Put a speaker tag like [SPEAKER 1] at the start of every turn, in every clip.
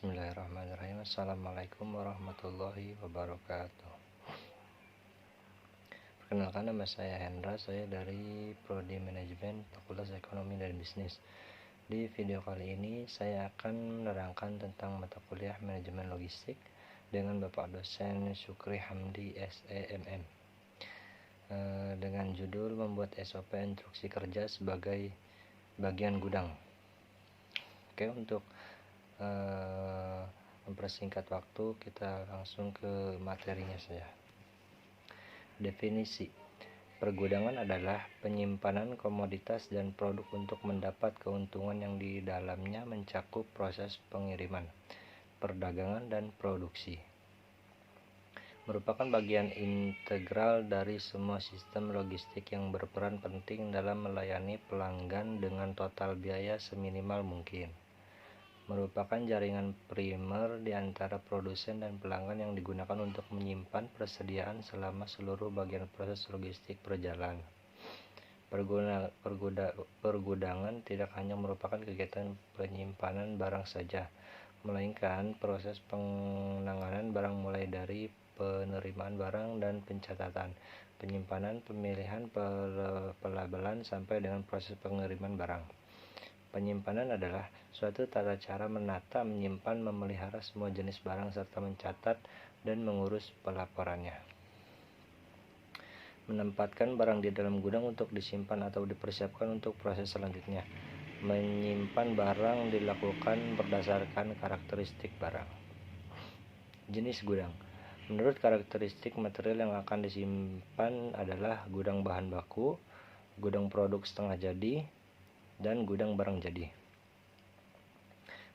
[SPEAKER 1] Bismillahirrahmanirrahim. Assalamualaikum warahmatullahi wabarakatuh. Perkenalkan, nama saya Hendra, saya dari Prodi Manajemen Fakultas Ekonomi dan Bisnis. Di video kali ini saya akan menerangkan tentang mata kuliah Manajemen Logistik dengan Bapak dosen Syukri Hamdi SEMM dengan judul membuat SOP instruksi kerja sebagai bagian gudang. Oke, untuk mempersingkat waktu, kita langsung ke materinya saja. Definisi: pergudangan adalah penyimpanan komoditas dan produk untuk mendapat keuntungan yang di dalamnya mencakup proses pengiriman, perdagangan, dan produksi. Merupakan bagian integral dari semua sistem logistik yang berperan penting dalam melayani pelanggan dengan total biaya seminimal mungkin. Merupakan jaringan primer di antara produsen dan pelanggan yang digunakan untuk menyimpan persediaan selama seluruh bagian proses logistik berjalan. Pergudangan tidak hanya merupakan kegiatan penyimpanan barang saja, melainkan proses penanganan barang mulai dari penerimaan barang dan pencatatan, penyimpanan, pemilihan, pelabelan, sampai dengan proses pengiriman barang. Penyimpanan adalah suatu tata cara menata, menyimpan, memelihara semua jenis barang serta mencatat dan mengurus pelaporannya. Menempatkan barang di dalam gudang untuk disimpan atau dipersiapkan untuk proses selanjutnya. Menyimpan barang dilakukan berdasarkan karakteristik barang. Jenis gudang. Menurut karakteristik material yang akan disimpan adalah gudang bahan baku, gudang produk setengah jadi, dan gudang barang jadi.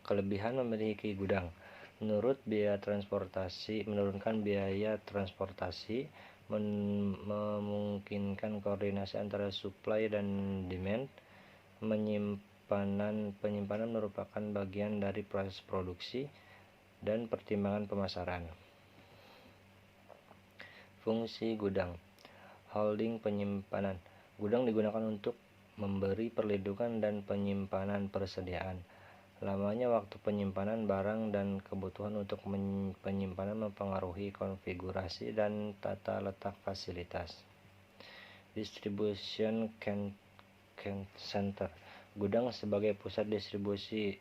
[SPEAKER 1] Kelebihan memiliki gudang: menurunkan biaya transportasi, memungkinkan koordinasi antara supply dan demand. Penyimpanan merupakan bagian dari proses produksi dan pertimbangan pemasaran. Fungsi gudang. Holding penyimpanan. Gudang digunakan untuk memberi perlindungan dan penyimpanan persediaan. Lamanya waktu penyimpanan barang dan kebutuhan untuk penyimpanan mempengaruhi konfigurasi dan tata letak fasilitas. Distribution center. Gudang sebagai pusat distribusi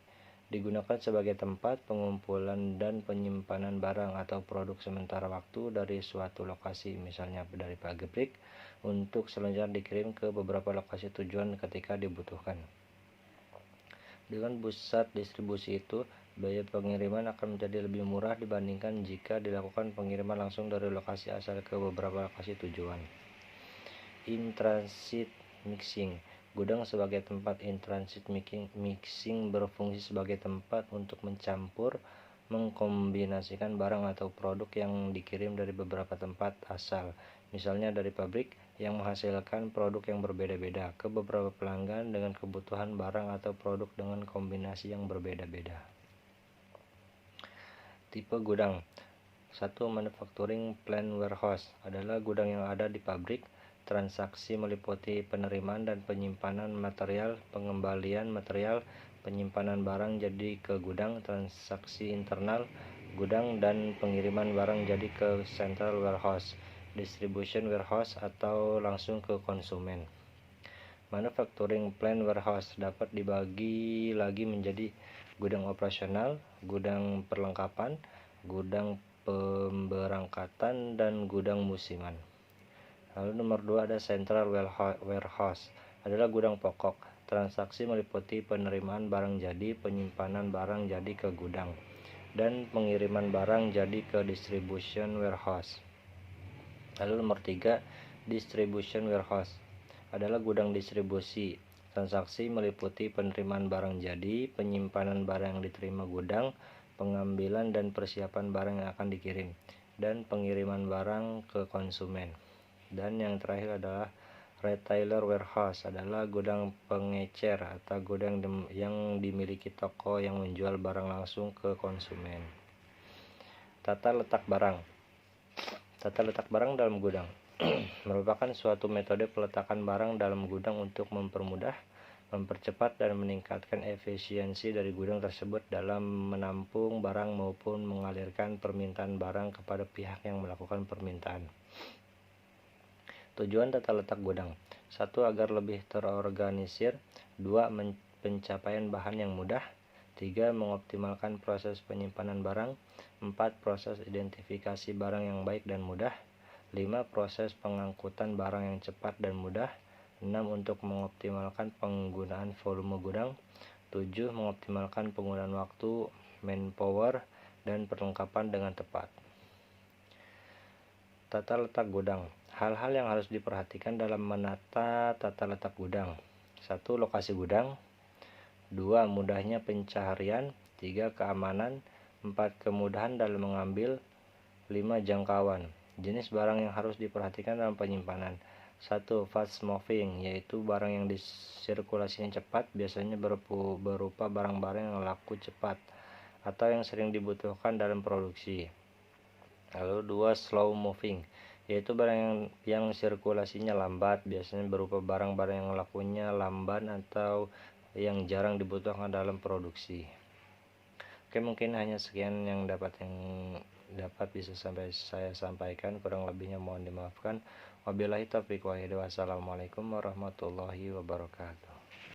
[SPEAKER 1] digunakan sebagai tempat pengumpulan dan penyimpanan barang atau produk sementara waktu dari suatu lokasi, misalnya dari pabrik, untuk selanjutnya dikirim ke beberapa lokasi tujuan ketika dibutuhkan. Dengan pusat distribusi itu, biaya pengiriman akan menjadi lebih murah dibandingkan jika dilakukan pengiriman langsung dari lokasi asal ke beberapa lokasi tujuan. In-transit mixing. Gudang sebagai tempat in-transit mixing berfungsi sebagai tempat untuk mencampur, mengkombinasikan barang atau produk yang dikirim dari beberapa tempat asal, misalnya dari pabrik yang menghasilkan produk yang berbeda-beda, ke beberapa pelanggan dengan kebutuhan barang atau produk dengan kombinasi yang berbeda-beda. Tipe gudang. 1. Manufacturing plant warehouse adalah gudang yang ada di pabrik. Transaksi meliputi penerimaan dan penyimpanan material, pengembalian material, penyimpanan barang jadi ke gudang, transaksi internal gudang, dan pengiriman barang jadi ke central warehouse, distribution warehouse, atau langsung ke konsumen. Manufacturing plant warehouse dapat dibagi lagi menjadi gudang operasional, gudang perlengkapan, gudang pemberangkatan, dan gudang musiman. Lalu nomor 2 ada central warehouse, adalah gudang pokok. Transaksi meliputi penerimaan barang jadi, penyimpanan barang jadi ke gudang, dan pengiriman barang jadi ke distribution warehouse. Lalu nomor 3, distribution warehouse, adalah gudang distribusi. Transaksi meliputi penerimaan barang jadi, penyimpanan barang yang diterima gudang, pengambilan dan persiapan barang yang akan dikirim, dan pengiriman barang ke konsumen. Dan yang terakhir adalah retailer warehouse, adalah gudang pengecer atau gudang yang dimiliki toko yang menjual barang langsung ke konsumen. Tata letak barang. Tata letak barang dalam gudang merupakan suatu metode peletakan barang dalam gudang untuk mempermudah mempercepat dan meningkatkan efisiensi dari gudang tersebut dalam menampung barang maupun mengalirkan permintaan barang kepada pihak yang melakukan permintaan. Tujuan tata letak gudang: 1. Agar lebih terorganisir. 2. Pencapaian bahan yang mudah. 3. Mengoptimalkan proses penyimpanan barang. 4. Proses identifikasi barang yang baik dan mudah. 5. Proses pengangkutan barang yang cepat dan mudah. 6. Untuk mengoptimalkan penggunaan volume gudang. 7. Mengoptimalkan penggunaan waktu, manpower, dan perlengkapan dengan tepat. Tata letak gudang. Hal-hal yang harus diperhatikan dalam menata tata letak gudang. 1. Lokasi gudang. 2. Mudahnya pencaharian. 3. Keamanan. 4. Kemudahan dalam mengambil. 5. Jangkauan. Jenis barang yang harus diperhatikan dalam penyimpanan. 1. Fast moving, yaitu barang yang disirkulasinya cepat, biasanya berupa barang-barang yang laku cepat atau yang sering dibutuhkan dalam produksi. Lalu 2. Slow moving, yaitu barang yang sirkulasinya lambat, biasanya berupa barang-barang yang lakunya lamban atau yang jarang dibutuhkan dalam produksi. Oke, mungkin hanya sekian yang dapat bisa saya sampaikan, kurang lebihnya mohon dimaafkan. Wabillahi taufiq wal hidayah. Wassalamualaikum warahmatullahi wabarakatuh.